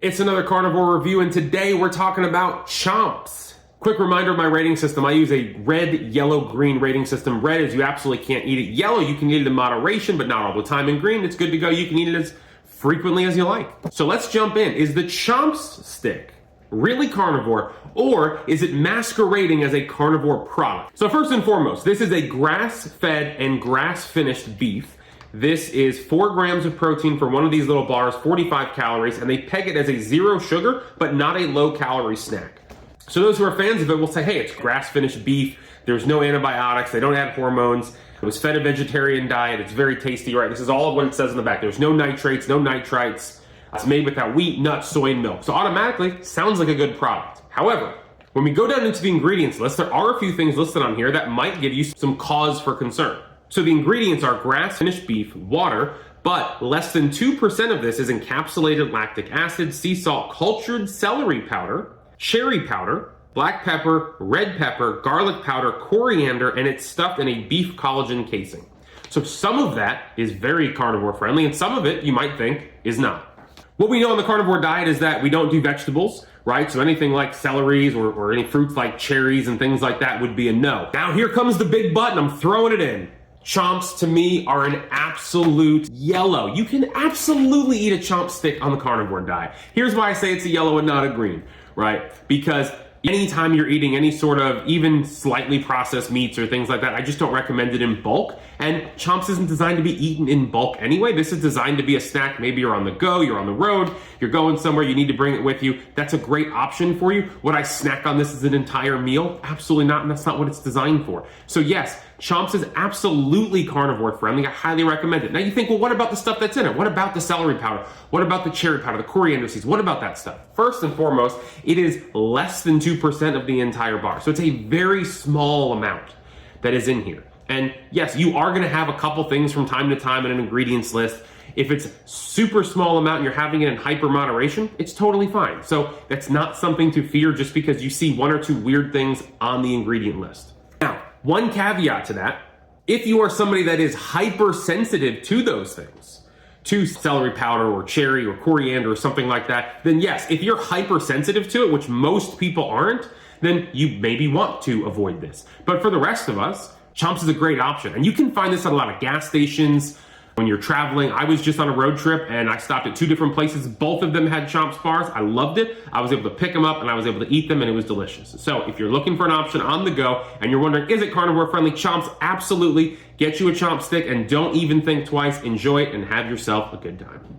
It's another carnivore review, and today we're talking about chomps. Quick reminder of my rating system. I use a red, yellow, green rating system. Red is you absolutely can't eat it. Yellow, you can eat it in moderation, but not all the time. And green, it's good to go. You can eat it as frequently as you like. So let's jump in. Is the chomps stick really carnivore, or is it masquerading as a carnivore product? So first and foremost, this is a grass-fed and grass-finished beef. This is 4 grams of protein for one of these little bars, 45 calories, and they peg it as a zero sugar, but not a low calorie snack. So those who are fans of it will say, hey, it's grass-finished beef, there's no antibiotics, they don't add hormones, it was fed a vegetarian diet, it's very tasty, right? This is all of what it says in the back. There's no nitrates, no nitrites, it's made without wheat, nuts, soy, and milk. So automatically, sounds like a good product. However, when we go down into the ingredients list, there are a few things listed on here that might give you some cause for concern. So the ingredients are grass-finished beef, water, but less than 2% of this is encapsulated lactic acid, sea salt, cultured celery powder, cherry powder, black pepper, red pepper, garlic powder, coriander, and it's stuffed in a beef collagen casing. So some of that is very carnivore friendly, and some of it you might think is not. What we know on the carnivore diet is that we don't do vegetables, right? So anything like celeries or any fruits like cherries and things like that would be a no. Now here comes the big button, I'm throwing it in. Chomps to me are an absolute yellow. You can absolutely eat a chomp stick on the carnivore diet. Here's why I say it's a yellow and not a green, right? Because anytime you're eating any sort of even slightly processed meats or things like that, I just don't recommend it in bulk. And chomps isn't designed to be eaten in bulk anyway. This is designed to be a snack. Maybe you're on the go, you're on the road, you're going somewhere, you need to bring it with you. That's a great option for you. Would I snack on this as an entire meal? Absolutely not, and that's not what it's designed for. So yes, chomps is absolutely carnivore friendly. I highly recommend it. Now you think, well, what about the stuff that's in it? What about the celery powder? What about the cherry powder, the coriander seeds? What about that stuff? First and foremost, it is less than 2% of the entire bar. So it's a very small amount that is in here. And yes, you are gonna have a couple things from time to time in an ingredients list. If it's super small amount and you're having it in hyper moderation, it's totally fine. So that's not something to fear just because you see 1 or 2 weird things on the ingredient list. Now, one caveat to that, if you are somebody that is hypersensitive to those things, to celery powder or cherry or coriander or something like that, then yes, if you're hypersensitive to it, which most people aren't, then you maybe want to avoid this. But for the rest of us, chomps is a great option. And you can find this at a lot of gas stations when you're traveling. I was just on a road trip and I stopped at 2 different places. Both of them had chomps bars. I loved it. I was able to pick them up and I was able to eat them and it was delicious. So if you're looking for an option on the go and you're wondering, is it carnivore friendly? Chomps, absolutely. Get you a chomp stick and don't even think twice. Enjoy it and have yourself a good time.